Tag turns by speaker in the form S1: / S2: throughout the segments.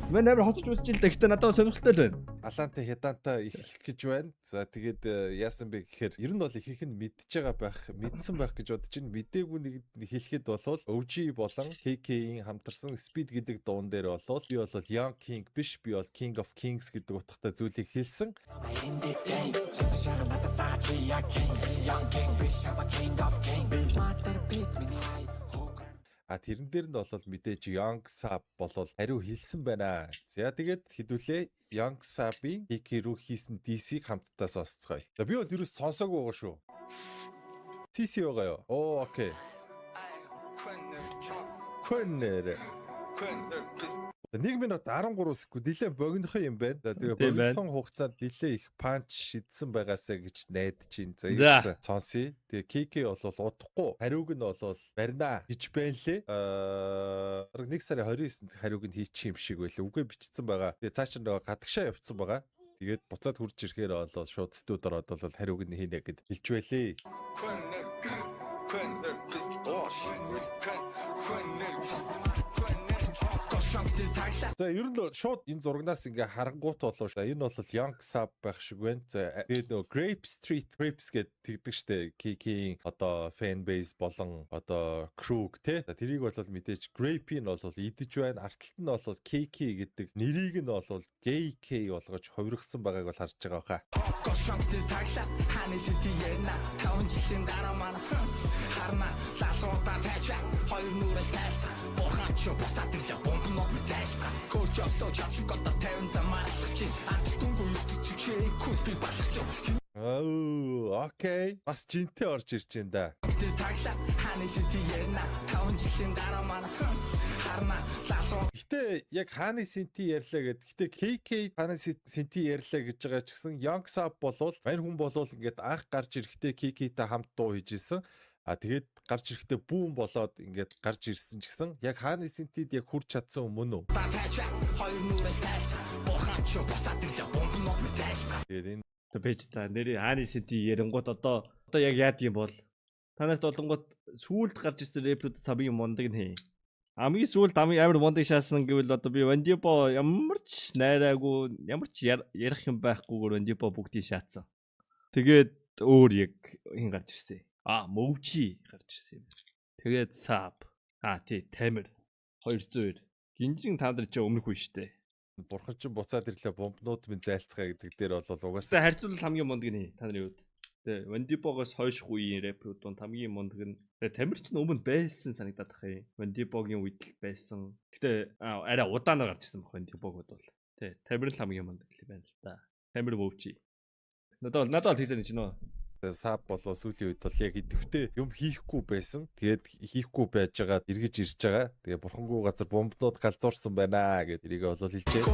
S1: Мэн амар хотож үзчихэл дээ. Гэтэ надад сонирхолтой л байна.
S2: Алантай хядаантай эхлэх гэж байна. За тэгээд яасан бэ гэхээр ер нь бол ихэнх нь мэдж байгаа байх, мэдсэн байх гэж бодож байна. Мэдээгүй нэг хэлэхэд болол OG болон KK-ийн хамтарсан Speed гэдэг дуун дээр болол би бол Young King биш, би бол King of Kings гэдэг утгатай зүйлийг хэлсэн. Тэрэн дээр нь бол мэдээж Young Sab болол хариу хэлсэн байна. За тэгээд хэдүүлээ Young Sab-ийн KK рүү хийсэн DC-г хамтдаа сонсцгоё. За би бол ерөөс сонсоогүй байгаа шүү. CC байгаа юу? Оо окей. Quenner. 1 минут 13 секунд нэлээд богинохон юм байна. За тэгээ богинохон хугацаанд нэлээд их панч шидсэн байгаасаа гэж найдаж байна. За ийгсэн сонсъё. Тэгээ KK бол удахгүй хариуг нь бол барина гэж байна лээ. 1 сарын 29-нд хариуг нь хийчих юм шиг байлаа. Үгүй бичсэн байгаа. Тэгээ цааш нь гадагшаа явцсан байгаа. Тэгээд буцаад хурж ирэхээр бол шууд студ ороод бол хариуг нь хийнэ гэд хэлж байлээ. За ер нь шууд энэ зурагнаас ингээ харангуут болов шүү. Энэ бол Young Sab байх шиг байна. За тэгээд нөгөө Grape Street Grapes гэдэг тэгдэг штэ. KK-ийн одоо fan base болон одоо crew те. За тэрийг бол мэдээж Grape-ийн бол идэж байна. Артталт нь бол KK гэдэг нэрийг нь бол GK болгож хувиргасан байгааг бол харж байгаа хаа. Окей. Бас жинтэй орж ирж байна да. Гэтэ яг хааны синти ярьлаа гэд. Гэтэ KK хааны синти ярьлаа гэж байгаа ч гэсэн Young Sab болвол мань хүн болвол ингээд анх гарч ирэхдээ KK-тэй хамт дуу хийж исэн. Тэгээд гарч ирэхдээ бүүн болоод ингээд гарч ирсэн ч гэсэн яг хааны синтид яг хурч чадсан мөн үү? Тэгээд энэ
S1: пэйж та нэр хааны синти ярингууд одоо яг яад юм бол танаас болонгууд сүүлд гарч ирсэн рэпрүүд сабын мундаг нь. Хамгийн сүүлд амар мундаг шаасан гэвэл одоо би Вандипо ямар ч найраагүй ямар ч ярих юм байхгүйгээр Вандипо бүгдийг шаацсан. Тэгээд өөр яг хин гарч ирсэн. Мөвчи гарч ирсэн юм. Тэгээд Sab. Тий, Тамир 200. Гинжин та нар ч өмнөх үе штэ.
S2: Бурхан ч буцаад ирлээ бомбнууд минь зайлцгаа гэдэг дээр бол угаасаа
S1: харьцуулбал хамгийн мундаг нь та нарын хувьд. Тэгээ Вандипогоос хойшх үеийн рэпрүүд донд хамгийн мундаг нь Тамир ч өмнө байсан санагдаад тах юм. Вандипогийн үед л байсан. Гэтэ арай удаанаар гарч ирсэн баг Вандипогод бол. Тий, Тамир л хамгийн мундаг л байна л да. Тамир мөвчи. Надад бол тэгсэн чинь нөө.
S2: Sab болоо сүүлийн үед бол яг идэвхтэй юм хийхгүй байсан. Тэгээд хийхгүй байж байгаа эргэж ирж байгаа. Тэгээ бурхангүй газар бомбнууд галзуурсан байна гэд эрийг бол хэлжээ.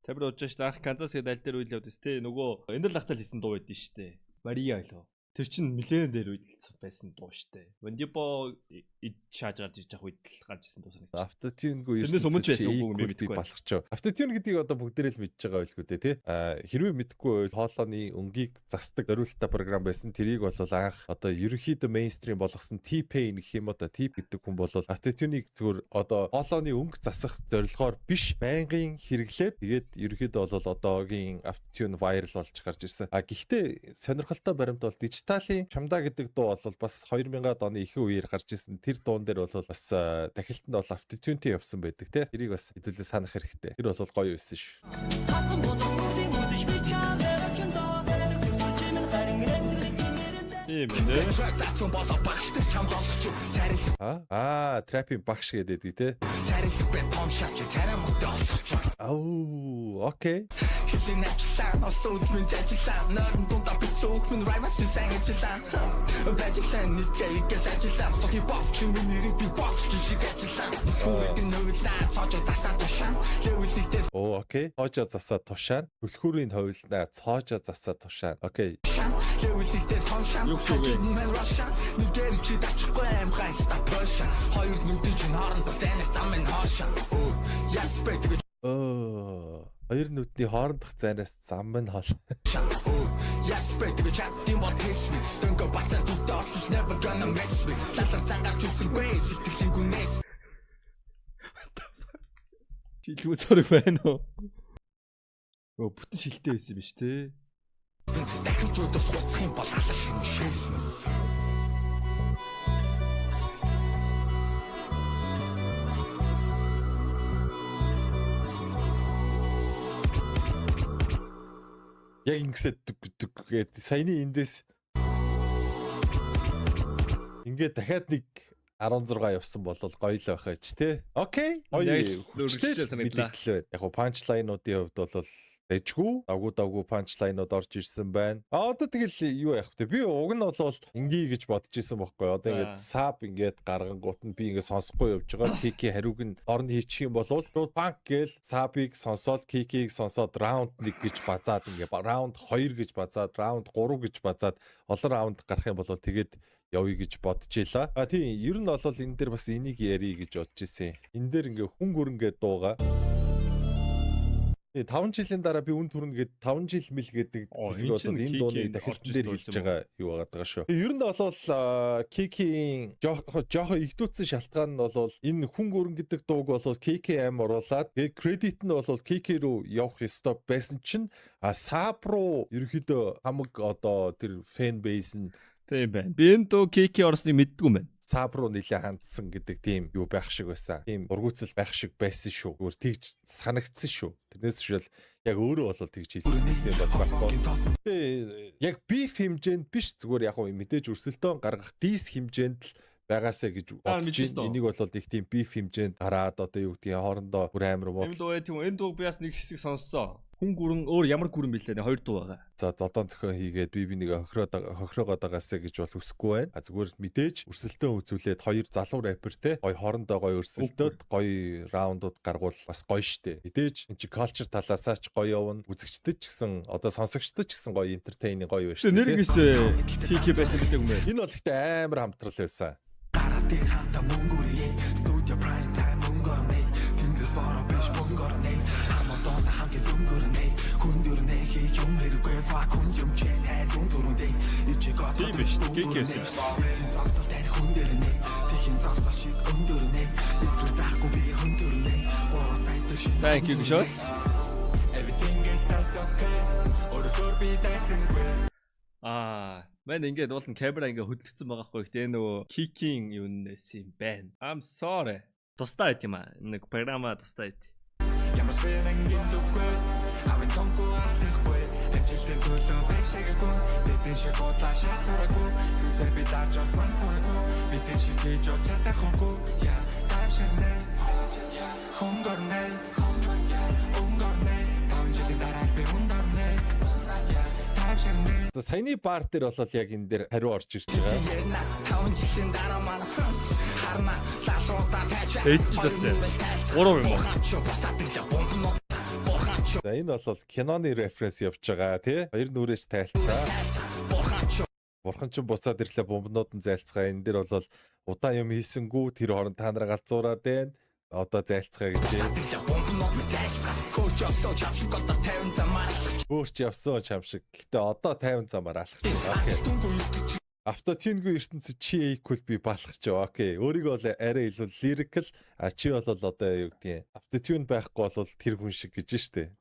S1: Тамир уужж таах Канзас гээд аль дээр үйл явдс те нөгөө энэ л ахтал хийсэн дуу байдсан штэ. Мария ойлоо. Тэр чин миллион дээр үйлдэлсэн байсан дуу штэ. Вандипо шааж гарч иж явах үед л гарч ирсэн дуу санагдаж.
S2: Автотюнгүй
S1: тэрнээс өмнө ч байсан үгүй
S2: мэдгүй балахч. Автотюн гэдгийг одоо бүгдээрээ л мэдж байгаа байлгүй дээ тий. Хэрвээ мэдгүй бол хоолойны өнгийг засдаг зориулалттай програм байсан. Тэрийг бол анх одоо ерөнхийдөө мейнстрим болгосон T-Pain гэх юм одоо T гэдэг хүн бол автотюныг зүгээр одоо хоолойны өнгө засах зорилгоор биш байнгын хэрэглээд тэгээд ерөнхийдөө бол одоогийн автотюн вайрал болж гарч ирсэн. Гэхдээ сонирхолтой баримт бол Дижиталын чамдаа гэдэг дуу бол бас 2000-аад оны ихэнх үеэр гарч ирсэн. Тэр дуун дээр бол бас дахилтанд бол автотюнтэй явсан байдаг те. Тэрийг бас хэдүүлээ санах хэрэгтэй. Тэр бол гоё байсан шүү. Трапийн багш гэдэг те. Окей. Окей. Цоожо засаа тушаана. Хөлхүүрийн ховлнаа цоожо засаа тушаана. Окей. Хоёр нүдний хоорондох зайнаас зам нь хол.
S3: Yes, baby, chat team what kiss me. Don't go back to the dust, it's never gonna mess me. Лалар зангаар чүцэн гээ, сэтгэлийн гүнээс.
S1: Шилгүү зураг байна уу? Бүтэн шилтэй байсан биз дээ.
S3: Дахиж өдөр суцах юм бол алар шимшээс мэ.
S2: Яг ингэсэд гээд саяны эндээс ингээд дахиад нэг 16 явсан бол гоё л байх аж те. Окей. Гоё хүчтэй санагдлаа. Яг го панчлайнуудын хувьд бол дэжгүй давгүй панчлайнууд орж ирсэн байна. Одоо тэгэл юу яах вэ? Би уг нь бол ингээ гэж бодож исэн байхгүй. Одоо ингээд саб ингээд гаргангуут нь би ингээд сонсохгүй явж байгаа. Кики хариуг нь орнд хийчих юм бол шууд панк гээл сабыг сонсоод кикийг сонсоод раунд 1 гэж базаад ингээд раунд 2 гэж базаад раунд 3 гэж базаад олон раунд гарах юм бол тэгээд явъя гэж бодож ийла. Тийм ер нь бол энэ дээр бас энийг ярий гэж бодож исэн. Энэ дээр ингээ хүн гүрэнгээ дууга. 5 жилийн дараа би үн төрнө гэд 5 жил мэл гэдэг хэсэг бол энэ дууны дахилтан дээр хэлж байгаа юу байгаа шүү. Ер нь бол Кикийн жоохон ихдүүцсэн шалтгаан нь бол энэ хүн гүрэн гэдэг дууг бол Кики аим оруулаад кредит нь бол Кики руу явах ёстой байсан чинь Саб руу ерөөхдөө хамаг одоо тэр фэн бейс нь
S1: тийм байна. Би энэ дуу Кики орсныг мэддгүй юм байна.
S2: Саб руу нэлээ хандсан гэдэг тийм юу байх шиг байсан. Тийм ургуцэл байх шиг байсан шүү. Зүгээр тэгж санагдсан шүү. Тэрнээс шүүл яг өөрөө бол тэгж хэлсэн юм байна. Яг биф хэмжээнд биш зүгээр яг мэдээж өрсөлдөөн гаргах дис хэмжээнд л байгаасаа гэж бодож байна. Энийг бол их тийм биф хэмжээнд хараад одоо юу гэдгийг хоорондоо бүр амар
S1: бодсон. Энэ дуу би бас нэг хэсэг сонссон. Хүн гүрэн өөр ямар гүрэн бэлээ нэ 2 дуу байгаа.
S2: За зодон зохион хийгээд би нэг хохироогоод байгаасаа гэж бол хүсэхгүй байна. Зүгээр мэдээж өрсөлдөөн үзүүлээд 2 залуу рэпер те гой хоорондоо гой өрсөлдөөд гой раундууд гаргуул бас гоё штэ. Мэдээж энэ чи culture талаасаа ч гоё явна. Үзэгчдэд ч гэсэн одоо сонсогчдод ч гэсэн гоё entertaining гоё байна штэ.
S1: Нэрнгэсээ TK байсан гэдэг юм байна.
S2: Энэ бол ихтэй амар хамтрал байсан.
S3: Гараад хамта мөнгөөрөө студио prime time мөнгөөрөө тэнгис бороо биш мөнгөөрөө хамтдаа хамгийн зөнгөөрөө хүндөрнө хийх юм хэрэггүй вакуум юм чин хайр дүндөрөндөө ичээгөө
S1: тийм биш Кикээс
S3: зогсол тань хүндөрнө тэхийн зогсол шиг өндөрнө тэр даахгүй би хүндөрнө оо сайт шиг
S1: Thank you guys.
S3: Everything is okay or so be dancing with
S1: Мэн ингээд уулын камера ингээ хөдөлгцэн байгаа хгүй ихтэй нөгөө Кикийн юунээс юм байна. I'm sorry. Тустай байт юм аа. Нэг програма тустай байт.
S3: Ямар свэрэн гинтгүй авин тонко ахгүй эцэлтэй төлөө бэшэгэгүй бидний шиг бодлоо шатарахгүй зүсээ би дарж бас мансаагүй бидний шиг хийж чадахгүй я тавширнэ хонгорнэ тавжил дараа би хонгорнэ
S2: За саяны бар дээр бол яг энэ дээр хариу орж ирж байгаа.
S3: 5 жилийн дараа манай харна лалуудаа тачаа.
S1: Эйжлээ. 3 юм уу?
S2: За энэ бол киноны референс явж байгаа тий. Хоёр нүрээс тайлцгаа. Бурхан ч буцаад ирлээ бомбнууд нь зайлцгаа. Энэ дээр бол удаан юм хийсэнгүү тэр хооронд та нараа галзуураад байна. Одоо зайлцгаа гэж. Өөрч явсан чамшиг. Гэтэ одоо 50 замаар алхаж байна. Окей. Автотюнгүй ертөнцид чи equal би балах ч. Окей. Өөрийгөө бол арай илүү lyrical, чи бол одоо юу гэдгийг автотюн байхгүй бол тэр хүн шиг гэж штэ.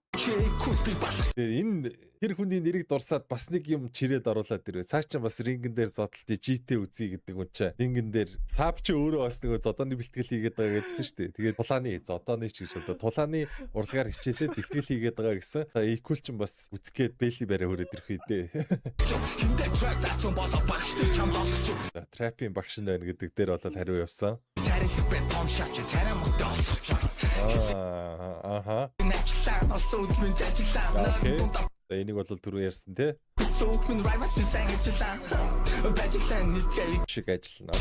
S2: Энэ тэр хүний нэрийг дурсаад бас нэг юм чирээд оруулаад ирвэ. Цаа чи бас рингэн дээр зодтолтыг GT үзье гэдэг юм чи. Рингэн дээр саб чи өөрөө бас нэг зодооны бэлтгэл хийгээд байгаа гэдсэн шүү дээ. Тэгээд тулааны зодооны ч гэж одоо тулааны урлагаар хичээлээд бэлтгэл хийгээд байгаа гэсэн. За equal ч бас үзгээд бэли барай хүрээд ирэх үедээ. Трапийн багш нь байна гэдэг дээр бол хариу явсан. Аха. Окей. Энийг бол түрүү ярьсан тий. Шиг ажиллана.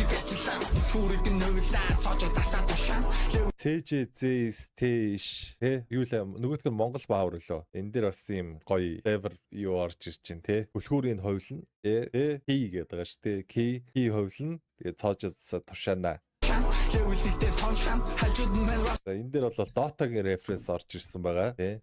S2: CJZ-Stage тий. Юу л нөгөөх нь Монгол баавар лөө. Энэ дээр бас юм гоё level юу орж ирж байна тий. Хүлхүүрийн ховлон K гэдэг байгаа шүү тий. K ховлон тэгээ цоожоо тушаана.
S3: Лэвэлтэй тоншам хажууд нь мэн
S2: За энэ дээр бол Dota-гийн референс орж ирсэн байгаа тий.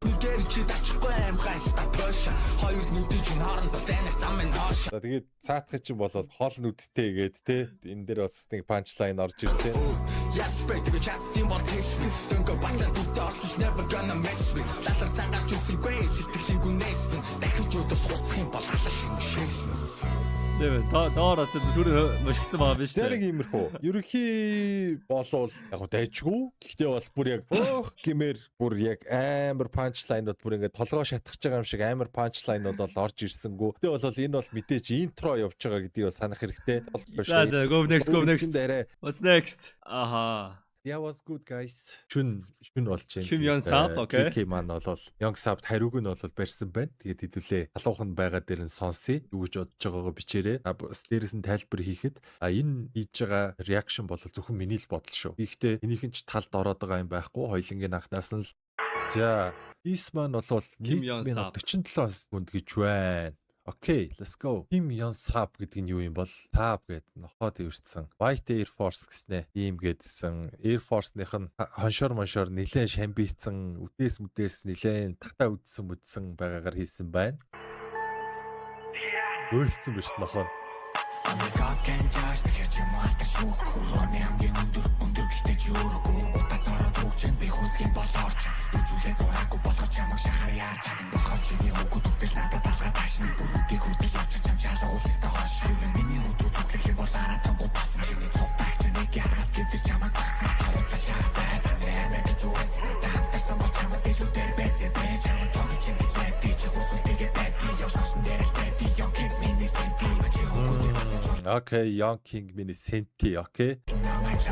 S3: Нэгэр чи дачгүй аим хайста поша хоёр нүдийн чинь хоорондоо зайнах зам минь хоош.
S2: За тэгээд цаатах чинь бол хол нүдтэй гээд тий. Энэ дээр бас нэг панчлайн орж ирлээ.
S3: Yes baby the chat team will taste me. Don't go back to the door she's never gonna mess me. Лалар цагаач үсэхгүй сэтгэлийн гүнээс дахиж өдөө сууцах юм бол алаш юм шээс мэ.
S1: Нэ доороос түр мөшгцэн байгаа биш
S2: Тэр
S1: үү?
S2: нэг иймэрхүү. Ерөнхий болвол яг дайжгүй. Гэхдээ бол бүр яг гэмээр бүр яг амар панчлайнууд бүр ингээд толгоо шатгах байгаа юм шиг амар панчлайнууд бол орж ирсэнгүү. Гэхдээ бол энэ бол мэдээж интро явж байгаа гэдгийг бас санах хэрэгтэй.
S1: За go next.
S2: Дээрээ.
S1: What's next? Аха.
S2: Yeah was good guys. Шүн болж байна.
S1: Kim Young Sub, okay.
S2: KK маань бол Young Sub хариуг нь бол барьсан байна. Тэгээд хэдүүлээ халуухан байгаа дээр нь сонсъё. Юу гэж бодож байгаагаа бичээрэй. Бас дээрээс нь тайлбар хийхэд энэ хийж байгаа reaction бол зөвхөн миний л бодол шүү. Гэхдээ энийхэн ч талд ороод байгаа юм байхгүй. Хоёлынгийн анхнаас нь л за Ис маань бол
S1: Kim Young Sub
S2: 47 хүнд гэж байна. Окей, let's go. Kim Young Sub гэдэг нь юу юм бол? Tab гэдэг нохоод ивэрсэн. White Air Force гэснэ. Ийм гэдсэн. Air Force-ных нь хоншор нэлээд шамбийцэн, үдээс нэлээд татаа үдсэн байгаагаар хийсэн байна. Өөлцсөн биш нохоо.
S3: Американ жааш тэгэхээр чи маатар шүү. Хөрөөний хамгийн өндөр гэхдээ чи өөрөө утасаараа төгчэн би хүсгэн болооч. Юужлээ зураагүй болохоор чамаг шахаар яар цаган болохоор чи өгөө төгтөл надад талгаа ташны бүрүүдийг хөдөл авч чам чалаа уулстай хош. Миний өдөр зүглэх юм бол араа тангуу басан чиний цовтагч нэг яагаад гэдэг чамаг багсан. Тавтаа шаатай танаа гэж үгээс таатсан бол чамаг дэлүүдээр бэсэ бэж чамаг тооч чинь гэж найдаж үзүүлтэйгээ бэти явшаашн дээр л бэти young kid миний сэнти чи өгөө
S2: Окей, Young King миний сенти, окей. Намайг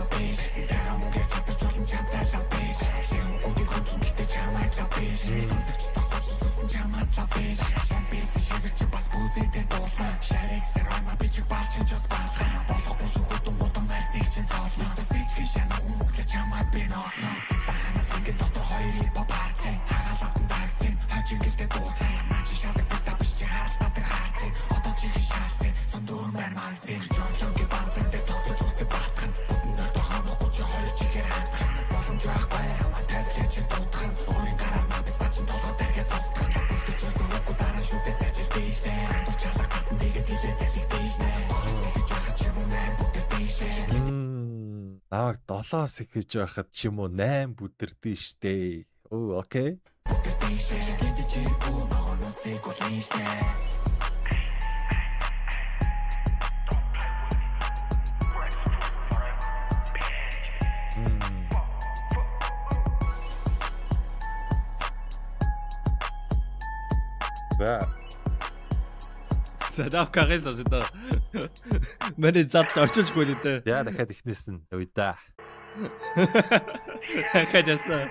S2: 7-оос ихэж байхад ч юм уу 8 бүдэрдэн штэ. Оо, окей.
S1: Садав каресо seda. Манай зад орчуулгүй л дээ.
S2: Яа дахиад ихнээс нь явъя да.
S1: Хажаасаа.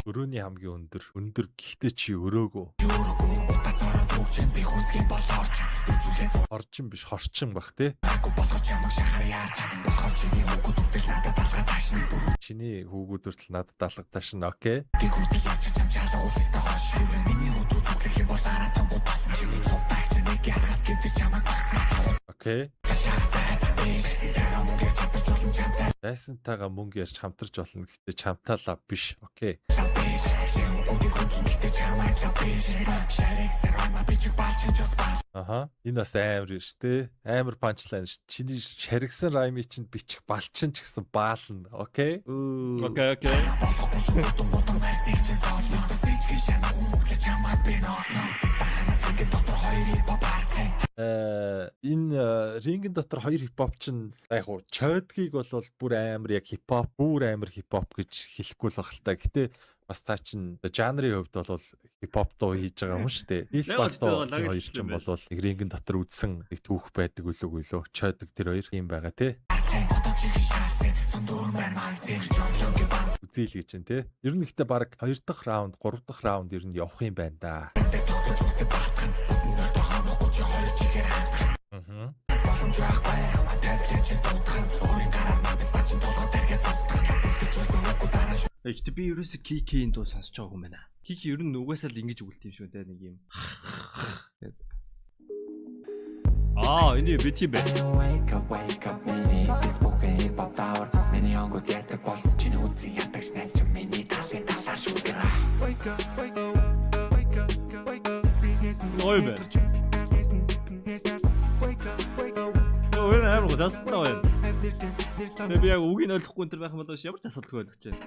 S2: Өрөөний хамгийн өндөр гэхдээ чи өрөөгөө. Орчин биш хорчин бах те. Чиний хүүгүүд хүртэл надад даалга ташна, окей. Окей. Дайсантайгаа мөнгө ярьж хамтарч болно гэхдээ чамтаалаа биш. Окей. Аха. Энэ бас амар штэ. Амар панчлайн ш. Чиний шаргсан раймыг чинь бичих балчин ч гэсэн баална. Окей.
S1: Окей.
S2: Энэ рингэн дотор хоёр хипхоп чинь яг уу чойдгийг бол бүр амар яг хипхоп гэж хэлэхгүй л баг л та. Гэтэ бас цаа чин жанрын хувьд бол хипхоп дуу хийж байгаа юм шүү дээ. Дилбартоо хоёр чинь бол нэг рингэн дотор үзсэн нэг түүх байдаг үлээгүй лөө. Чойдог тэр хоёр юм байгаа те. Үзээл гэж чинь те. Ер нь ихтэй баг 2 дахь раунд, 3 дахь раунд ер нь явах юм байна да.
S1: Ихтэй би ерөөсө Кикийн дуу сонсож байгаа юм байна. Кики ер нь угаасаа л ингэж үгэлт юм шүү дээ нэг юм. Энэ бит юм бэ.
S3: Wake up, миний Facebook-ийн hip-hop tower. Миний онгод ярьдаг болсон чиний үнцэн ядагч найз чи миний тасын тасаар шүтэр. Wake up, wake up, wake up, wake up.
S1: Ой бэ. Өвөр амар застай байна. Би яг үгийг ойлгохгүй энэ байх юм бол ямар ч асуудалгүй ойлгож байна.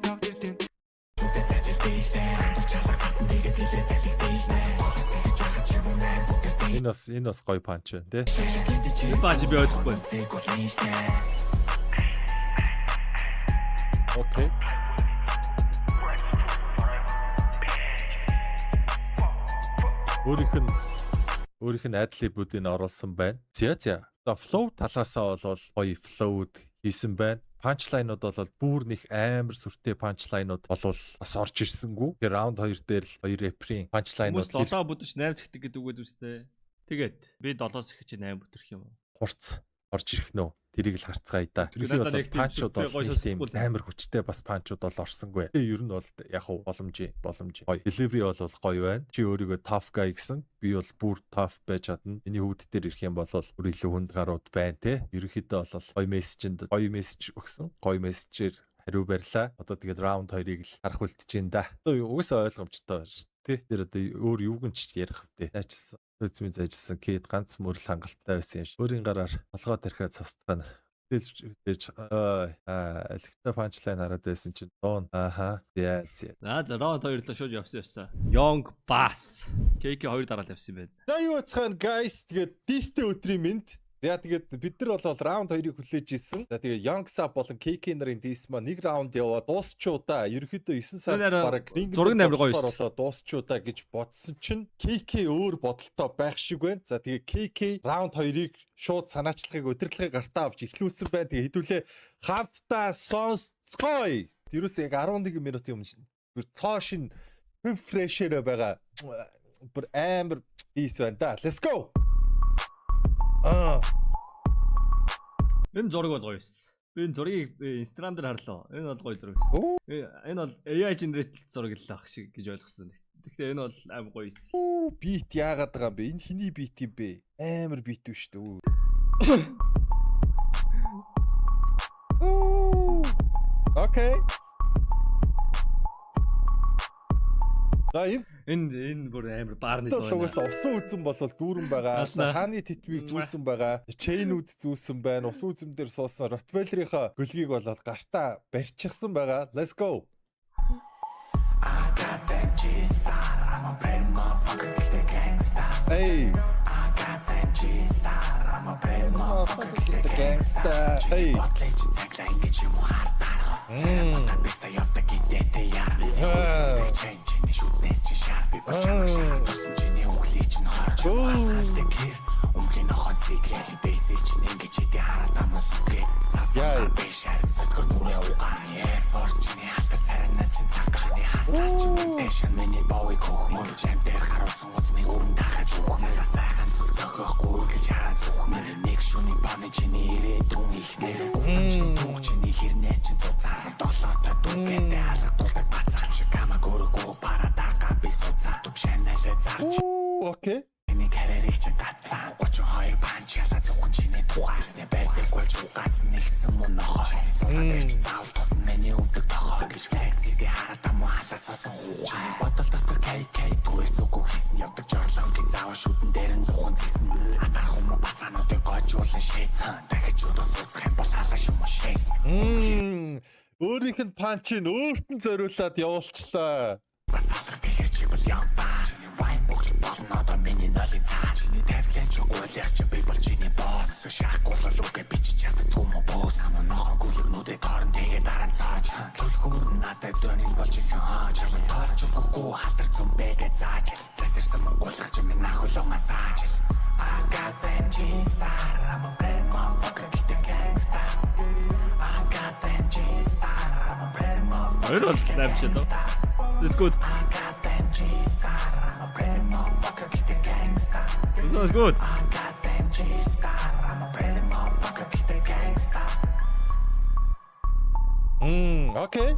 S2: Энэ бас гоё панч байна тий.
S1: Энэ панч би ойлгохгүй.
S2: Окей. Өөрийнх нь адлибуудыг оруулсан байна. За. Flow талаасаа бол гоё flow-уд хийсэн байна. Punchline-ууд бол бүр нэг амар сүртэй punchline-ууд бол бас орж ирсэнгүү. Тэгээ раунд 2 дээр л 2 рэприйн punchline-ууд
S1: 7 бүдэж 8 зэгтэг гэдэг үг үстэй. Тэгээд би 7 зэгч 8 бүтрэх юм уу?
S2: Хурц орж ирэх нөө. Тэрийг л харцгаая да. Тэрхий бол панчууд бол амар хүчтэй бас панчууд бол орсонгүй. Тэгээ ер нь бол яг боломжтой. Гоё. Delivery бол гоё байна. Чи өөрийгөө tough guy гэсэн. Би бол бүр tough байж чадна. Миний хөвд дээр ирэх юм бол бүр илүү хүнд гарууд байна те. Ерөнхийдөө бол гоё мессеж өгсөн. Гоё мессежээр хариу барьлаа. Одоо тэгээд раунд 2-ыг л харах үлдэж байна да. Одоо угаасаа ойлгомжтой шүү дээ. Тэр одоо өөр юуг нь ч ярих вдэ. Яачсан. Үзмийн зайжсан Кэт ганц мөрөл хангалттай байсан юм шиг. Өөрийн гараар толгой тархиад цостгана. Тэгж электро панчлайн хараад байсан чинь дуун. Ааха. За.
S1: За раунд 2 л шууд явсан. Young Bass. KK 2 дараа л явсан юм байна.
S2: За юу цаана guys. Тэгээд дистэй өдрийн мэнд. За тэгээд бид нар бол раунд 2-ыг хүлээж ирсэн. За тэгээд Young Sap болон KK нарын дис маа нэг раунд яваа дуусчуудаа ерөөхдөө 9 сар бараг
S1: зураг амар гоё
S2: болоо дуусчуудаа гэж бодсон чинь KK өөр бодолтой байх шиг байна. За тэгээд KK раунд 2-ыг шууд санаачлахыг удирдлагыг гартаа авч эхлүүлсэн байна. Тэгээд хэдүүлээ хамтдаа сонсцгоё. Тэрүүс яг 11 минутын өмнө цоо шин фрешэр байгаа. Бүр амар ийс байна да. Let's go.
S1: Энэ зураг бол гоё байсан. Би энэ зургийг Instagram дээр харлаа. Энэ бол гоё зураг байсан. Энэ бол AI generated зураг л ах шиг гэж ойлгосон. Гэхдээ энэ бол аим гоё.
S2: Бит яагаад байгаа юм бэ? Энэ хиний бит юм бэ? Амар бит үү шүү дээ. Окей.
S1: Энэ бүр амар баарны
S2: зураг. Усан үзэн бол дүүрэн байгаа. Хааны тэтмийг зүүсэн байгаа. Чейнүүд зүүсэн байна. Усан үзэн дээр суусан Rottweiler-ийнхаа гөлгийг бол гартаа барьчихсан байгаа. Let's go. Hey. Hey. Шүтнэс чи шар би бачаа төрсөн чиний өглөө чинь харж хасгалтай гэр өмгийн нохон секрет бэсэж чинь ингэж идэ хараад амус үгүй сафар би шар сэтгэр нүрээ угаан Air Force чиний хатар царинаас чинь цаг чиний хасгал чинь дэшэн миний бовыг хөх мөр чамдэр харуулсан үзмийн өрн тахаж өгөх мэр сайхан зүг зохихгүй гэж хараад зүг мэр нэг шүний баны чиний ирээдүйн ихнэр түг чиний хэрнээс чинь цуцаа долоотой дүнгээдээ халагдуулдаг бацаах шиг камаг өргөө парадага би суцаа төвшэнэлээ зарч окей миний карьерийг чинь татсан 32 панч ялаа зөвхөн чиний тухайснаа байдаг болж угаацсан нэгсэн мөн нохоо цаадэрч заавал тусан миний өвдөг тохоо гэж флексигээ хараад амуу халаасаа чиний бодол дотор KK түгээс үгүй хийсэн явдаг жорлонгийн заавал шүдэн дээр нь зухан зисэн атар хүмүүс бацаануудыг гойжуулан шээсэн дахиж удаа сууцах юм бол халаа юм шээс өөрийнх нь панчийг өөрт нь зориулаад явуулчлаа. Бас алдар тэгэхээр чи бол Young Bass. Вайн богч болно одоо миний нолийн цаас. Чиний тавилан ч гуйлах чи би бол чиний босс. Шахгуул лүгэ бичиж чаддгүй мө босс. Амаа нохоо гүлгнүүдээ торн тэгээ дараа цааж. Төлхөр надад дөрний болж их хаач. Таарч өгөхгүй хатар зумбэгээ зааж. Затэрсэн монгуулах чи минь ахуулаа массаж. I got that G-star. I'm a bad motherfucker, get the gangsta. I got that G-star. I'm a bad motherfucker.
S1: I don't snap shit though. It's good.
S3: I got that G-star. I'm a bad motherfucker, get the gangsta.
S1: It's good.
S3: I got that G-star. I'm a bad motherfucker, get the gangsta.
S2: Okay.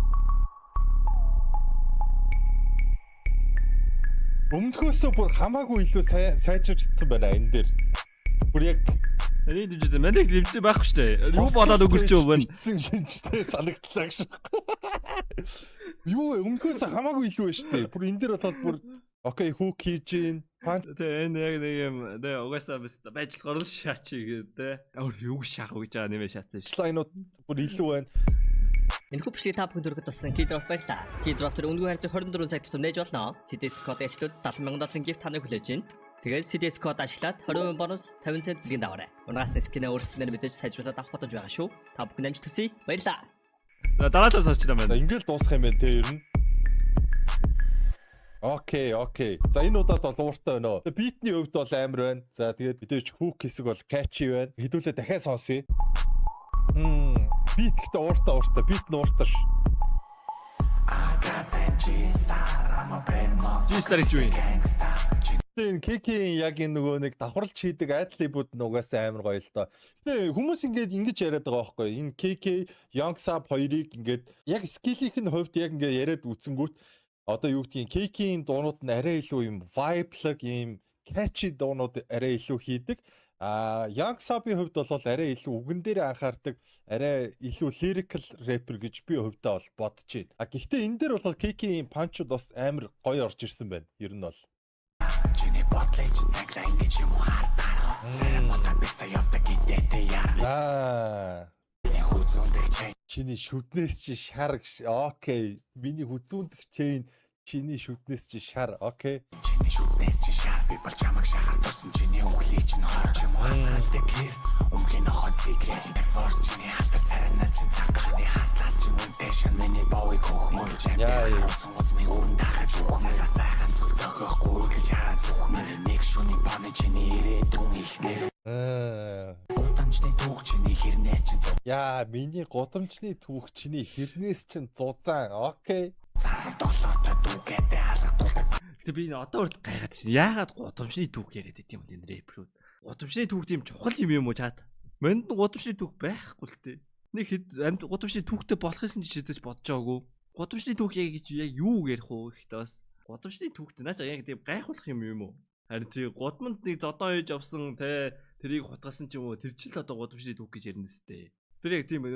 S2: Өмнөхөөсөө бүр хамаагүй илүү сайжирсан байна энэ дээр. Бүр яг
S1: Энийг дэмжиж манайг дэмжсэн байхгүй шүү дээ. Юу болоод өнгөрч юу вэ?
S2: Бичсэн шинжтэй санагдлаа гэж. Юу өмнөхөөс хамаагүй илүү байна шүү дээ. Бүр энэ дээр болоод бүр окей хүүк хийж гин.
S1: Тэгээ энэ яг нэг юм тэгээ угаасаа байжлахаар л шаачи гэдэг те. Өөр юу шахах гэж байгаа нэмээ шаацсан шүү.
S2: Слайнууд бүр илүү байна.
S4: Энэ хөвчлийг та бүхэн дөрөвд болсон Keydrop байлаа. Keydrop төр өнгөө харьцаг 24 цаг тутам нээж болно. CDS код ашиглаад 70,000 гифт таныг хүлээж байна. Тэгээд CDS код ашиглаад 20% бонус 50 цент бэлгийн даваарай. Унаас скинээ өөрсдөө мэдээж сайжруулаад авах бодож байгаа шүү. Та бүхэн амжилт хүсье. Баярлалаа.
S1: Дараатаас сонсч юм байна.
S2: Ингээл дуусах юм байна те ер нь. Окей. За энэ удаад бол ууртай байна. Битний хувьд бол амар байна. За тэгээд мэдээж хүүк хэсэг бол catchy байна. Хэдүүлээ дахиад сонсъё. Бит ихтэй ууртай. Бит нь ууртай ш.
S1: G-Star гэж юу юм?
S2: Энэ Кикийн яг энэ нөгөө нэг давхарлж хийдэг айдлибуд нь угаасаа амар гоё л доо. Тэгээ хүмүүс ингэж яриад байгаа байхгүй. Энэ KK Young Sub хоёрыг ингээд яг скиллийнх нь хувьд яг ингээд яриад үцэнгүүт одоо юу гэдгийг KK-ийн дуунууд нь арай илүү юм vibe-лог юм catchy дуунууд арай илүү хийдэг. Young Sub-ийн хувьд бол арай илүү үгэн дээр анхаардаг, арай илүү lyrical rapper гэж би хувьдаа бол бодож байна. Гэхдээ энэ дээр бол KK-ийн punch-уд бас амар гоё орж ирсэн байна. Ер нь бол
S3: Чиний бодлож цаглаа ингэж юм хартаа. Зарим удаа бистэ явдаг гэдэг яар.
S2: Чиний шүднээс чи шар гэж. Окей. Миний хүзүүндх чинь чиний шүднээс чи шар. Окей.
S3: Чиний шүднээс чи шар би бол чамаг шахаар турсан чиний өглөө чинь хорч юм хаалдаг гэр. Өмгийн нохон секрет force чиний халтар царинаас чин цагааны хаслаас чин үнтэшн миний бовыг хөхмөр чамд. Сууц ми өрн дахаж ухмаа сайхан зүг зохиохгүй гэж хараад зүхмээ нэг шүний баны чиний ирээдүйн ихнэр. Гудамжны түүх чиний хэрнээс чин
S2: Яа, миний гудамжны түүх чиний хэрнээс чин зузаан. Окей.
S3: цаан долоотой дүүгээдээ алгадуулдаг.
S1: Гэтэ би одоо урд гайхаад байна. Яагаад гудамжны түүх яриад байт юм бэ энэ рэперүүд? Гудамжны түүх тийм чухал юм уу чаад? Манд гудамжны түүх байхгүй л тээ. Нэг хэд гудамжны түүхтэй болох юм жишээдэж бодож байгаагүй. Гудамжны түүх яг юу ярих уу гэхдээ бас гудамжны түүхтэй наача яг тийм гайхуулах юм уу? Харин тий гудамд нэг зодоо хийж авсан те тэрийг хутгасан ч юм уу тэр чил одоо гудамжны түүх гэж яринэстэй. Тэр яг тийм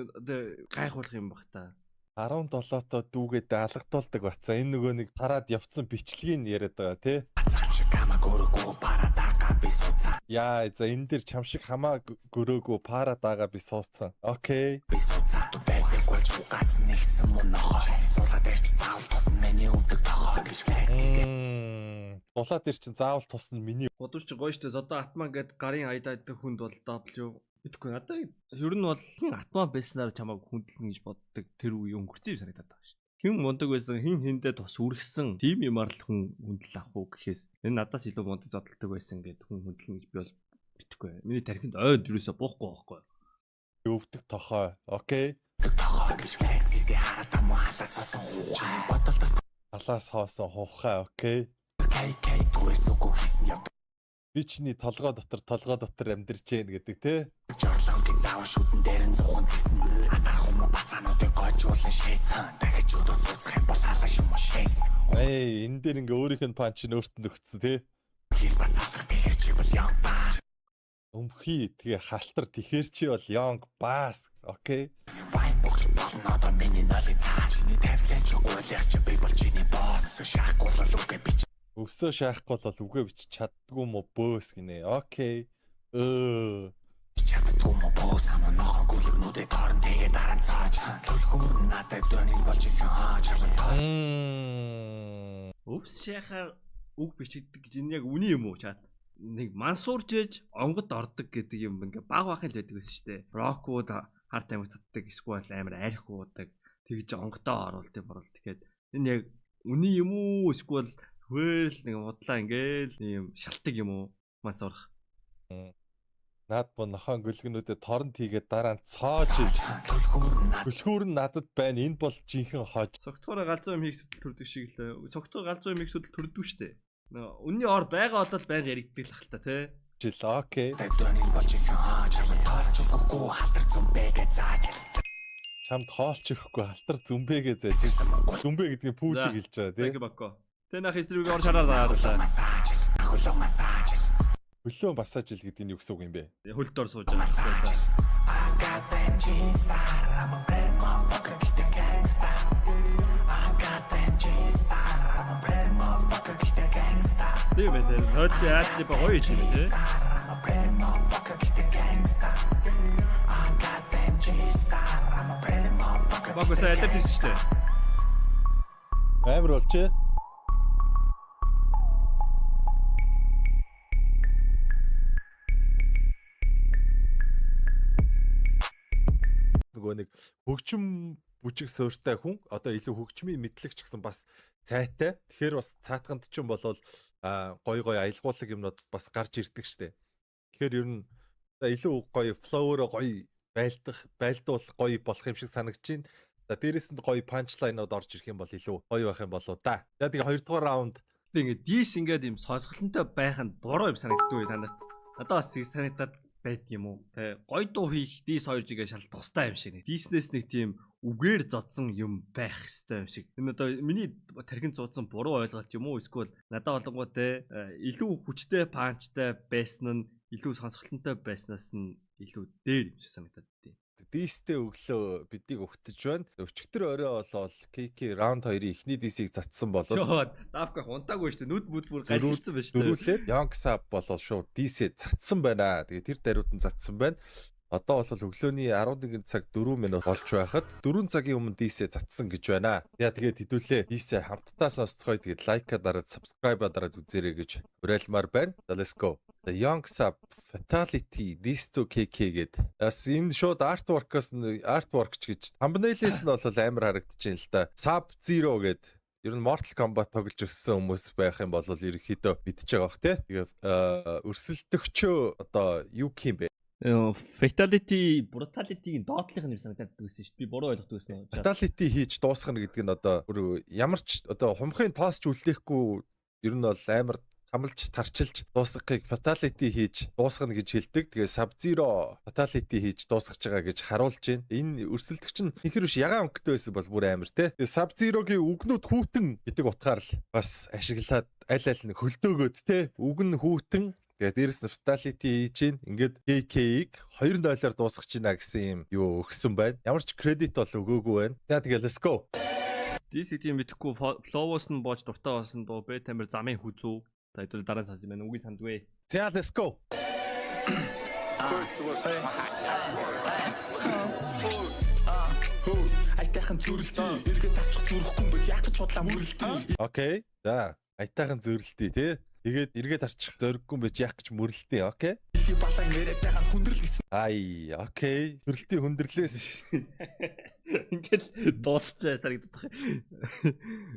S1: гайхуулах юм баг та.
S2: 17-тоо дүүгээд алгадуулдаг бацаа. Энэ нөгөө нэг парад явцсан бичлэгийг яриад байгаа тий. Яа, за энэ дэр чам шиг хамаа гөрөөгөө парад байгаа би суудсан. Окей.
S3: Би суудсан байдаг болж угац нэгсэн мөн нохоо. Суулаад ирч заавал тусна миний өгдөг тохоо гэж флексиг.
S2: Суулаад ир чин заавал тусна миний.
S1: Бодвч гоё штэ зодоо атман гэд гарын айдаад хүнд бол W Итгэхгүй надаа ер нь бол хин атман байснаар чамайг хүндлэн гэж боддог тэр үе өнгөрцөн юм санагдаад байгаа шүү дээ. Хин мундаг байсан хин хиндээ тус үргэсэн тим юмар л хүн хүндэл авах уу гэхээс энэ надаас илүү мундаг зодтолдог байсан гэд хүн хүндлэн гэж би бол итгэхгүй. Миний тархинд ойд юусоо буухгүй байхгүй.
S2: Өвдөг тохоо. Окей.
S3: Тохоо гэж флексиг хараад амуу халаасаа хуухай. Бодолтой.
S2: Халаас хоосон хуухай. Окей.
S3: KK түрээсгүй хийсэн юм.
S2: Би чиний толгой дотор амьдарч гэн гэдэг тий.
S3: Жорлонгийн заавар шүдэн дээр нь зухан зэсэн. Атар хүмүүс бацаануудыг гойжуулан шээсэн. Дахиж удаа сууцах юм бол халаш юм шээсэн.
S2: Энэ дээр ингээ өөрийнх нь панч нөөртөнд өгцсөн тий.
S3: Хил бас халтар тэгэхэр чи бол young bass.
S2: Өмхий тэгээ халтар тэгэхэр чи бол young bass. Окей.
S3: Вайн богч болно одоо миний нолийн цаас. Чиний тавилан ч гуйлах чи би бол чиний босс. Шахахгүй л үгээ би
S2: Өвсөө шаахгүй бол үгээ бич чаддгүй мо бөөс гинэ. Окей.
S3: Чаддгүй мо бөөс ам нохоо гүлгнүүдээ торн тэгээ дараа нь цааж. Төлхөр надад дөрөний болж хааж.
S1: Өвс шахаар үг бичигддэг гэж энэ яг үний юм уу чад? Нэг мансуурж ээж онгод ордог гэдэг юм ингээ баг бахын л байдаг гэсэн шүү дээ. Рокууд харт аймаг татдаг эсвэл амар арх уудаг тэгж онгодоо оруулт юм боруулт гэхэд энэ яг үний юм уу эсвэл хөл нэг бодлаа ингээл юм шалтгаан юм уу мансуурах.
S2: Наад бо нохоо гүлгнүүдэд торнт хийгээд дараа нь цоож иж. Гүлхүүр нь надад байна. Энэ бол жинхэнэ хож.
S1: Цогтгоороо галзуу юм хийх сэтэл төрдөг шиг л. Цогтгоор галзуу юм хийх сэтэл төрдөг шүү дээ. Үнний ор байгаа бол байнга яригддаг л хальта тий.
S2: Жил окей.
S3: Дөрөний болж хааж. Таарч өгөхгүй халтар зумбэгээ зааж.
S2: Чамд хоолч өгөхгүй халтар зүмбэгээ зааж. Зүмбэ гэдэг нь пүүзийг хэлж байгаа тий.
S1: Тэг бако. Тэ нах эсрэг ор шараад байгаа.
S3: Массаж. Ахлоо массаж.
S2: Хөлөө массаж ил гэдэг нь юу гэсэн үг юм бэ?
S1: Хөлд ор сууж байгаа. Тийм ээ. Хойд яатны ба гоё юм тий. Багсаа ядаж ирсэн шүү дээ.
S2: Амар болчээ. Нөгөө нэг хөгжим бүжиг суурьтай хүн одоо илүү хөгжмийн мэдлэгч гэсэн бас цайтай. Тэгэхээр бас цаатганд ч юм болвол гой аялгуулаг юмнууд бас гарч ирдэг штэ. Тэгэхээр ер нь илүү гоё флоуро гоё байлдуулах гоё болох юм шиг санагдаж байна. За дээрээс нь гоё панчлайнууд орж ирэх юм бол илүү гоё байх юм болоо да. За тэгээ 2 дугаар раунд
S1: Ингээд дис ингээд юм сонсголонтой байх нь буруу юм санагддгүй танад. Надад бас тийг санагдаад байд юм уу? Тэ гой дуу хийх дис 2G-гээ шал тустай юм шиг нэг. Диснес нэг тийм үгээр зодсон юм байх хэвээр юм шиг. Энэ одоо миний тархинд зуудсан буруу ойлголт юм уу? Эсвэл надад болонгоо те илүү хүчтэй панчтай байсан нь илүү сонсголонтой байснаас нь илүү дээр юм шиг санагдаад тийм.
S2: дистэй өглөө бидийг өгтөж байна. Өчигдөр орой болол KK раунд 2-ийн эхний дисийг цацсан болол.
S1: Йоо, давка хунтаагүй шүү дээ. Нүд бүр галилсан байна шүү дээ.
S2: Дөрүүлээд Young Sap болол шууд дисээ цацсан байна. Тэгээ тэр даруйд нь цацсан байна. Одоо бол өглөөний 11 цаг 4 минут болж байхад 4 цагийн өмнө дисээ цацсан гэж байна. За тэгээд хэдүүлээ дисээ хамтдаа сонсцгоё. Тэгээд лайка дараад subscribe дараад үзээрэй гэж уриалмаар байна. За let's go. The Young Sap Fatality This to KK гэд. Бас энэ шууд artwork-ос artwork ч гэж thumbnail-ээс нь бол амар харагдаж байна л да. Sub Zero гэд. Ер нь Mortal Kombat тоглож өссөн хүмүүс байх юм бол ерөнхийдөө мэдчихэж байгаа бох тий. Тэгээд өрсөлдөгчөө одоо юу юм бэ?
S1: Fatality, brutality-гийн доотлих нь санагдаад дүүсэн шүү дээ. Би буруу ойлгох дүүсэн үү?
S2: Fatality хийж дуусгах гэдэг нь одоо ямар ч одоо хумхын тоос ч үлдээхгүй ер нь бол амар хамлж тарчилж дуусгахыг fatality хийж дуусгана гэж хэлдэг. Тэгээ Sub-Zero fatality хийж дуусгаж байгаа гэж харуулж байна. Энэ өрсөлдөгч нь ихэр биш ягаан өнгөтэй байсан бол бүр амар те. Тэгээ Sub-Zero-гийн үгнүүд хүүтэн гэдэг утгаар л бас ашиглаад аль нь хөлдөөгөөд те. Үг нь хүүтэн. Тэгээ дээрэс нь fatality хийж гин. Ингээд KK-ийг 2-0-оор дуусгах чинь гэсэн юм юу өгсөн байна. Ямар ч кредит бол өгөөгүй байна. За тэгээ let's go.
S1: DC-ийн мэдхгүй flow-оос нь боож дуртай болсон дуу бэ тамир замын хүзүү. Та хэдүүл дараа нь сонсож байна. Үгийг сандгүй.
S2: За let's go.
S3: Айтайхан зүрэлтий эргээд тарчих зүрхэхгүй юм бол яах гэж бодлаа мөрөлтий.
S2: Окей. За айтайхан зүрэлтий тий. Тэгээд эргээд арчих зориггүй юм байж яах гэж мөрлөлтий. Окей.
S3: Балаа нэрэд байгаа хүндрэл гэсэн.
S2: Ай, окей. Зүрэлтийн хүндрэлээс
S1: Ингээд дуусчаа санагдах.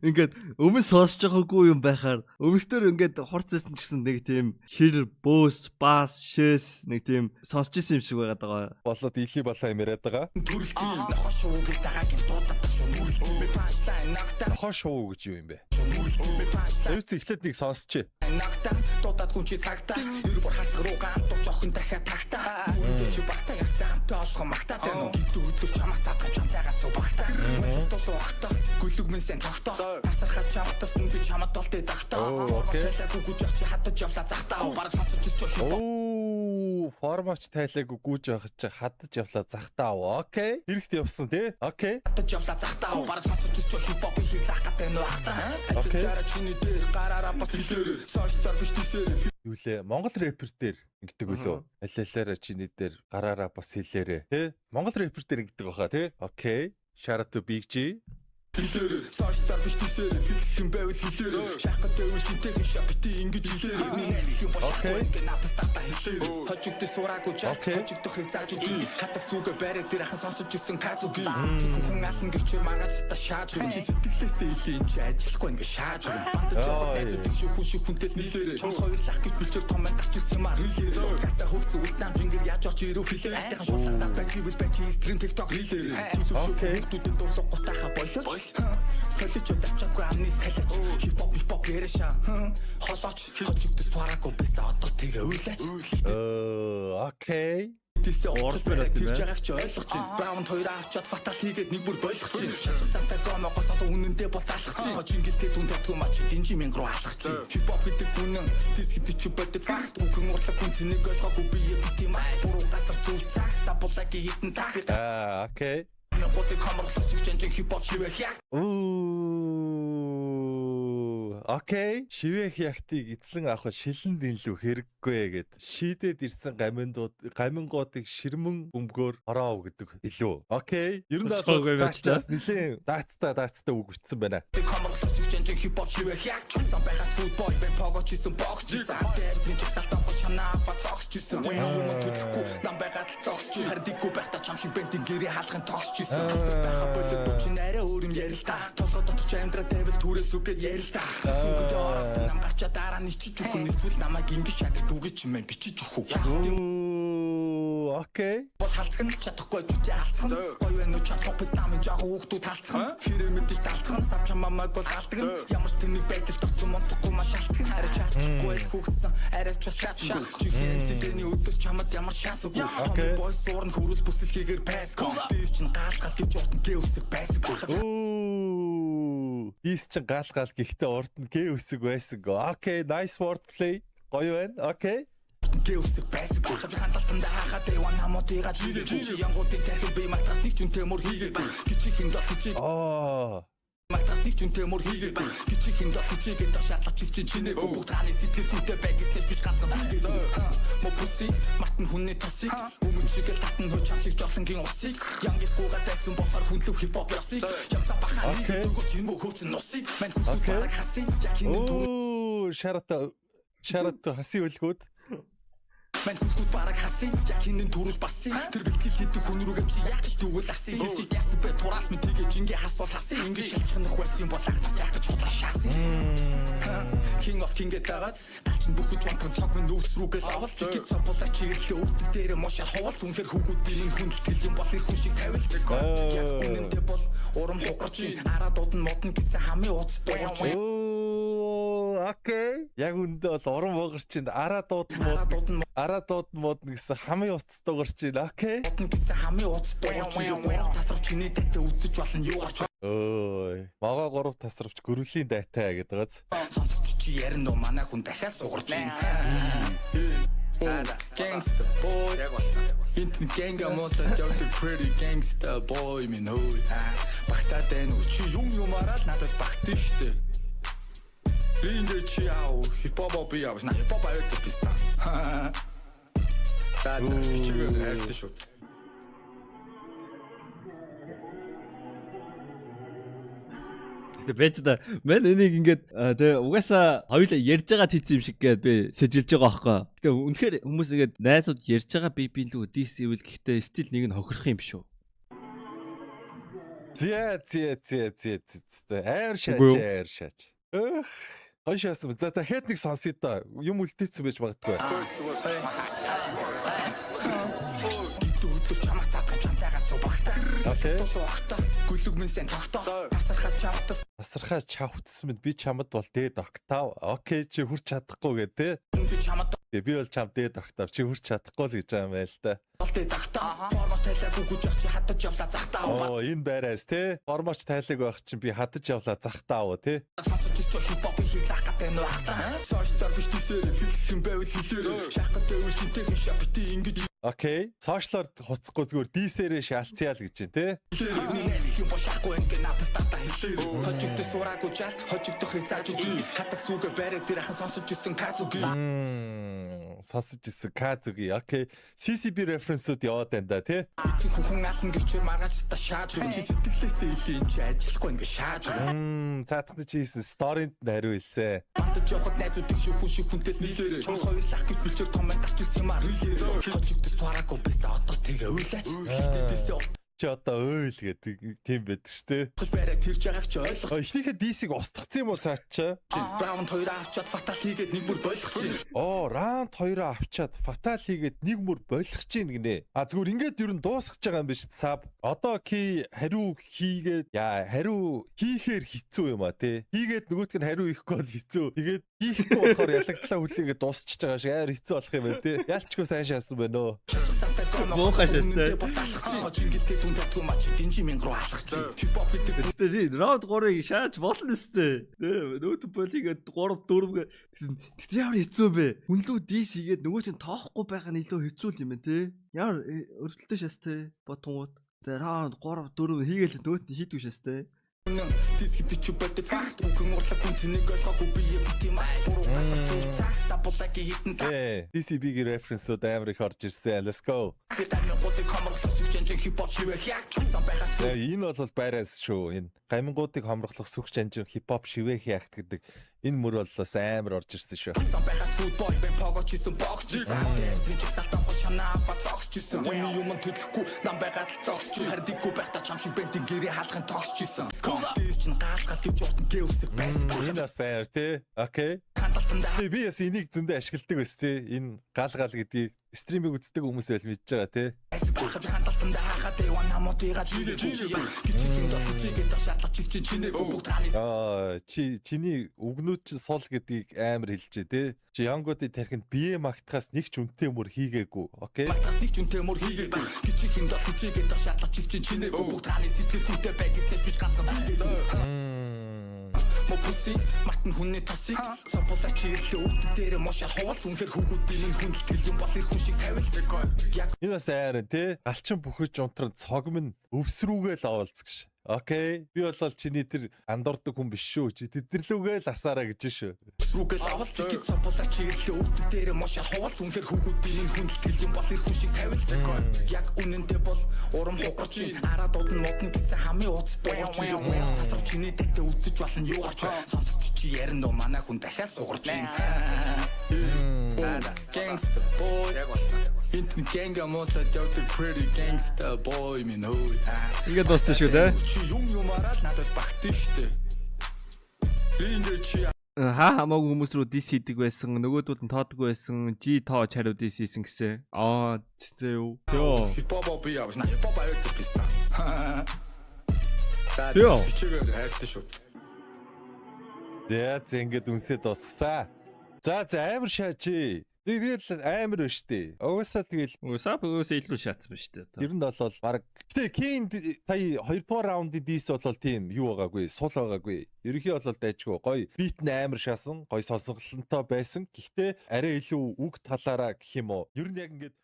S1: Ингээд өмнө сонсож байгаагүй юм байхаар өмнөдөр ингээд хорцсон ч гэсэн нэг тийм хэр бөөс бас шэс нэг тийм сонсож исэн юм шиг байгаад байгаа.
S2: болоод илийн балаа юм яриад байгаа.
S3: Төрөлтий нохоо шуу гэж байгаагийн дуудаад шүү мөрөлтий. Би панчлайн нагтаа.
S2: Нохоо шуу гэж юу юм бэ?
S3: Би панчлайн
S2: Эвц эхлээд нэг сонсчээ.
S3: нагтаа. Дуудаад гүн чи цагтаа. Ер бүр хацг руу гаантурч охин дахиад тагтаа. Үүнтэй чи багтаа ясаа хамтаа олох магтаа тань уу. Гитүү хөдлөж чамаа цаадах чамтайгаа цуу багтаа. Тулуу ахтаа. Гүлэг минь сэн тогтоо. Тасархаа чамтас нь би чамд толтой дагтаа. Тайлаагүй гүж явах чи хатаж явлаа захтаа. Бараг сонсож ирч хип.
S2: Оо, формач тайлаагүй гүйж явах чи хадаж явлаа захтаа. Окей. Хэрэгт явсан тий. Окей.
S3: Хатаж явлаа захтаа. Бараг сонсож ирч хип хоп хийх гатаа нөө ахтаа.
S2: Окей.
S3: Чиний дээр гараараа бас хэлээр. Сошиал биш тийсээр.
S2: Юу лээ? Монгол рэпер дээр ингэдэг үлээ. Алялаараа чиний дээр гараараа бас хэлээрээ. Тэ? Монгол рэпер дээр ингэдэг баха тий. Окей. Shout out to Big G.
S3: Хэлээр сошиал биш тийсээр хэлэх юм байвал хэлээр. Шахах гэвэл чинтэй хийш бити ингэж хэлээр. Нэг юм бол ингэ напстата хэлээр. Хожигдээ сураагүй чаа. Хожигдох хэрэг зааж үгүй. Хатах сүгэ байраа дээр ахын сонсож ирсэн казуги. Хүн алан гэж магаас та шааж. Чи сэтгэлээсээ илийн чи ажиллахгүй ингэ шааж. Бандаж байдаг шүү хүнтэй нийлээрээ. Чон хоёр лах гэж бэлчээр том гарч ирсэн юм аа. Хэлээр. Гаса хөгцөг Вьетнам жингэр яаж орч ирүү хэлээр. Айтайхан шуулгадаа бачивл бачи стрим TikTok хэлээр. Окей. Түүдэд дурлах гутаха болоо. Солиж удачаагүй амны салж хип хоп яриаша холооч хожигдс фараагүй бистэ одоо тэгээ үйлээч
S2: Окей.
S5: Сэдээсээ
S1: Орж
S5: уурж
S1: бариад
S5: бариад
S1: тийм
S5: тэрж
S1: ээ.
S5: байгааг чи ойлгох чинь. Раунд 2 авчаад фатал хийгээд нэг бүр болох чинь. Шалгах цантаа гомоогоос одоо үнэндээ бол залах чинь. Хожингэлтэй дүн татгүй мач динжи мянга руу алах чинь. Хипхоп гэдэг үнэн дис гэдэг чи бодит факт. Үхэн урлаг хүн цэнийг ойлгоогүй бие бити маа. Буруу газар зүв цаг сабулаги хитэн тах.
S2: Окей.
S5: Ягуудыг хамарлах сүгчэнжин хипхоп шивэх яг.
S2: Окей. Шивэх ягтыг эзлэн авах шилэн динлүү хэрэггүй гэд шийдээд ирсэн гамингуудыг ширмэн бөмбөгөөр ороов гэдэг илүү. Окей. Ер нь
S1: Цоггүй байж та.
S2: цааш нэлээ даацтай үг бичсэн байна.
S5: Хамарлах сүгчэнжин хипхоп шивэх яг. Сан байхаас футбол бэн погочсон боксжсэн. Тэр би ч салтан гол шанаа бацогсжсэн. Юм төлөхгүй нам байгаад л зогсч. Хардиггүй байхдаа чам шиг бэнтин гэрээ хаалган тогсжсэн. Байха болоод дучин арай өөр юм ярил та. Толгой дотор ч амьдраа дэвэл түрээс үгээд ярил та. Сүгэд ороод нам гарчаа дараа нь ичиж өгөх. Эсвэл намайг ингэж шагд үгэж юм бичиж өгөх.
S2: Окей.
S5: Бол халцхан чадахгүй зүтэй халцхан. Гоё вэ нөө чанах бис намын жаа хүүхдүүд халцхан. Хэрэг мэдээж талцхан савчаа мамайг бол алдган. Ямар ч тэнийг байдал төрсөн монтохгүй маш шалтган. Арай чарчгүй л хүүхсэн. Арай ч шатсан. Чихэмсэний өдөр чамд ямар шанс үгүй. Бой суурн хөрөл бүсэлхийгээр паско. Дис чин гал гэж утан гээвсэг байсаг.
S2: Ийс чин гал гэхдээ урд нь гээ үсэг байсан. Окей, nice word play. Гоё байна. Окей.
S5: Гээвсэг байсаг. Чамд хандалтанд хаахад дэван хамуудыга жигээ. Янгуудын тархи би магтах нэг жүнтэй мөр хийгээд. Кичихэн дот хичээ. Магтах нэг жүнтэй мөр хийгээд. Кичихэн дот хичээгээд шатлах чивчин чинээгүй. Бүгд хааны сэтгэл зүйтэй байгаас биш ганцхан хийгээд. Мопуси мартан хүнний тусыг өмчигэл татан хөө чам шиг жолонгийн усыг. Янгис гуугаад байсан болохоор хүнлэг хипхоп ёсыг. Ямса бахан нэг өгөж юм хөөцөн нусыг. Мань хүнлэг бараг хасын. Яг энэ түр.
S2: Шарат хасын үлгүүд.
S5: Мань хүнлэг бараг хасын. Яг энэ түрүүс басан. Тэр бэлтгэл хийдэг хүн рүүгээ чи яг ч зүгэл асан. Хэлж яасан бэ тураалт мэд тийгээ жингээ хасвал хасан. Ингээд шалчхнах байсан бол ахтас яг ч худлаа шаасан. King of King гэдэг дачин бүхэж бантан цаг минь нөөс рүүгээ лавал зэгэд сабуулаа чигэрлээ өвдөг дээр мошаар хуваал түнхээр хүүгүүдийн хүндэлтгэл юм бол ир хүн шиг тавил. Яг үнэндээ бол урам хугарч араадууд нь модон гэсэн хамын ууц дуурч.
S2: Окей. Яг үндэ бол урам хугарч араадууд нь модон гэсэн хамын утас дуурч байна. Окей.
S5: Модон гэсэн хамын ууц дуурч. Гурав тасрав чиний татэ үзэж болно юу гарч.
S2: Мага 3 тасравч гөрөлийн дайтай гэдэг гоц.
S5: Сонсож чи ярин нөө манай хүн дахиад сугарч байна. Gangsta boy. Интэн гэнга мосад явдаг pretty gangsta boy минь хөөе. Багтаад байна уу чи юм араад надад багтэн штэ. Ингээ чи яав хипхоп би явж на хипхоп аваад бистаа. Таа чигээр хайртай шүү.
S1: Гэтэ байж да. Мэн энийг ингээд тэгээ угаасаа хоёулаа ярьж байгаа тийц юм шиг гээд би сэжилж байгаа аахгүй. Гэтэ үнэхээр хүмүүс ингээд найзууд ярьж байгаа би лүү дис ивэл гэхдээ стил нэг нь хохирох юм шүү.
S2: Айр шаач. Хойшоос за та хэд нэг сонсъё да. Юм үлдээсэн байж магадгүй.
S5: Хөдлөж чамаа цаадах чамтайгаа цубагтаа. Тулуухта гүлэг минь сэн тогтоо.
S2: Тасархаа чавтсан мэд би чамд бол дээд октав. Окей чи хүрч чадахгүй гэ тэ.
S5: Би чамд
S2: би бол чам дээд октав чи хүрч чадахгүй л гэж байгаа юм байл та.
S5: Дээд октав. Формат тайлаагүй гүж явах чи хатаж явлаа захтаа.
S2: Энэ байраас тэ. Формат тайлаг байх чинь би хатаж явлаа захтаа уу тэ.
S5: Сонсож чи хипхоп хийх гэдэг нь багтаа. Сошиал биш тийсэр хэлсэн байвал хэлээр. Шахах гэвэл чинтэй хишаа бити ингэж.
S2: Окей. Сошиалор хуцахгүй зүгээр дисэрээ шаалцъя л гэж байна те.
S5: Юм бошахгүй ингээ напстата хэлээ. Хожигдох сураагүй чалт, хожигдох хязааж үгүй. Хатах сүгэ бариад тэр ахын сонсож исэн казуги.
S2: Сонсож исэн казуги. Окей. CCB reference-ууд яваад байна да те.
S5: Эцэг хүн ална гэвчээр маргааш та шааж. Чи сэтгэлээсээ илийн чи ажиллахгүй ингээ шааж.
S2: Цаатахны чи хийсэн story-нд хариу хэлсэн.
S5: Бантаж явахад найзуудыг шиг хүнтэй нийлээрээ. Чамс хоёр лах гэж билчээр томьёо гарч ирсэн юм аа. Хожигдох сураагүй бистэ одоо тэгээ уйлаач. Хитээдээсээ
S2: чи одоо ойл гэдэг тийм байдаг штэ.
S5: Хож барай тэрж байгааг чи ойлгох.
S2: Эхнийхээ DC-г устгацсан юм уу цаачаа?
S5: Раунд 2 авчаад фатал хийгээд нэг бүр болох чинь.
S2: Раунд 2 авчаад фатал хийгээд нэг бүр болох чинь гинэ. Зүгээр ингээд ер нь дуусгаж байгаа юм биш саб. Одоо ки хариу хийгээд хариу хийхээр хэцүү юм а те. Хийгээд нөгөөтг нь хариу хийхгүй бол хэцүү. Тэгээд хийхгүй болохоор ялагдлаа хүлээгээд дуусчихж байгаа шиг амар хэцүү болох юм байна те. Ялчгүй сайн шаасан байна өө.
S1: Муухай шээстэй.
S5: Чингэлтэй дүн татгүй мач динжимэн руу алах чи. Хипхоп гэдэг
S1: Тэр раунд 3-ыг шааж болно өстэй. Нөт болигээд 3 4 тэгтээ ямар хэцүү бэ? Үнлүү дис хийгээд нөгөө чинь тоохгүй байгаа нь илүү хэцүү юм байна те. Ямар өрөвдөлтөй шаастэй бодгонгууд. Тэр раунд 3 4 хийгээл нөт нь хийдгүй шаастэй.
S5: Дис гэдэг чи бодит факт үхэн урлаг хүн цэнийг ойлгоогүй бие бит юм аа. Буруу гадар зүйл цаах сабулаги хитэн та.
S2: DCB-гийн референсүүд амар их орж ирсэн. Let's go.
S5: Таны годыг хамруулах сүгчэнжин хипхоп шивэх яг чансан байгаас.
S2: Энэ бол байраас шүү. Энэ гамингуудыг хомроглох сүх жанжин хипхоп шивэх ягт гэдэг энэ мөр бол бас амар орж ирсэн шүү.
S5: Чансан байгаас футбол бэн погоч хийсэн бокс хийсэн. Би ч салтан гол шанаа ба зогсч хийсэн. Миний юм төлөхгүй нам байгаад л зогсч. Хардиггүй байхдаа чам шиг бэнтийн гэрээ хаалган тогсч хийсэн. Дис чин гаалгал гэж уртан гээвсэг байсан.
S2: Энэ бас амар тий. Окей. Би бас энийг зөндөө ашигладаг байсан тий. Энэ гал гэдгийг стримийг үздэг хүмүүс байл мэдж байгаа тий.
S5: Чабли хандалтанда хахад дэван намотыга чигээ гिचихэн дохичигээ дашатлах чинээ бүгд таны.
S2: Чиний үгнүүд чинь сул гэдгийг амар хэлжээ тий. Чи янгуудын тархинд бие магтахаас нэг ч үнэтэй мөр хийгээгүй. Окей.
S5: Магтахаас нэг ч үнэтэй мөр хийгээгүй. Гिचихэн дохичигээ дашатлах чинээ бүгд таны сэтгэлдээ байдагтай биш ганцхан хийгээгүй. Мопуси матн хүнний тосыг сопола чирлээ өвдөл дээр мошаар хоол үнэхэр хүүгүүдийн минь хүндэтгэл юм бол ир хүн шиг тавил. Яг
S2: Энэ бас айрын тий. Галчин бүхэж унтран цогм нь өвсрүүгээл оволц гэж. Окей. Би бол чиний тэр андуурдаг хүн биш шүү. Чи тэдэрлүүгээл асаараа гэж шүү.
S5: Сүгэл авал цэгийг сопола чирлээ өвдөл дээр мошаар хоол үнэхэр хүүгүүдийн минь хүндэтгэл юм бол ир хүн шиг тавил. Яг үнэндээ бол урам хугарч араа дууд нь модны гэсэн хамын ууц дуурч юм. Тасав чиний дэдэ үзэж болно юу гарч сонсож чи ярина уу манай хүн дахиад сугарч юм. Gangsta boy. Интэн гэнга мосад явдаг pretty gangsta boy минь өө.
S1: Ингээд дууссан шүү дээ.
S5: Чи юм араад надад багтэн штэ. Ингээ чи
S1: Хамаагүй хүмүүс рүү дис хийдэг байсан, нөгөөдүүд нь тоодгүй байсан, G тоо чариу дис хийсэн гэсэн. Цэцээ юу. Тё.
S5: хипхоп би явж на хипхоп аваад бистаа.
S1: Тё.
S5: Чигээр хайртай шүү.
S2: За ингээд үнсээ дуусгасаа. За амар шаачи. Тэгэл амар ба штэ. Угаасаа тэгэл
S1: Үсээ илүү шаацсан ба штэ.
S2: ер нь бол баг. Гэтэ King сая 2 раундын дис бол тийм юу байгаагүй, сул байгаагүй. Ерөнхий бол дайжгүй гоё. Бит нь амар шаасан, гоё сонсголонтой байсан. Гэхдээ арай илүү үг талаараа гэх юм уу. Ер нь яг ингээд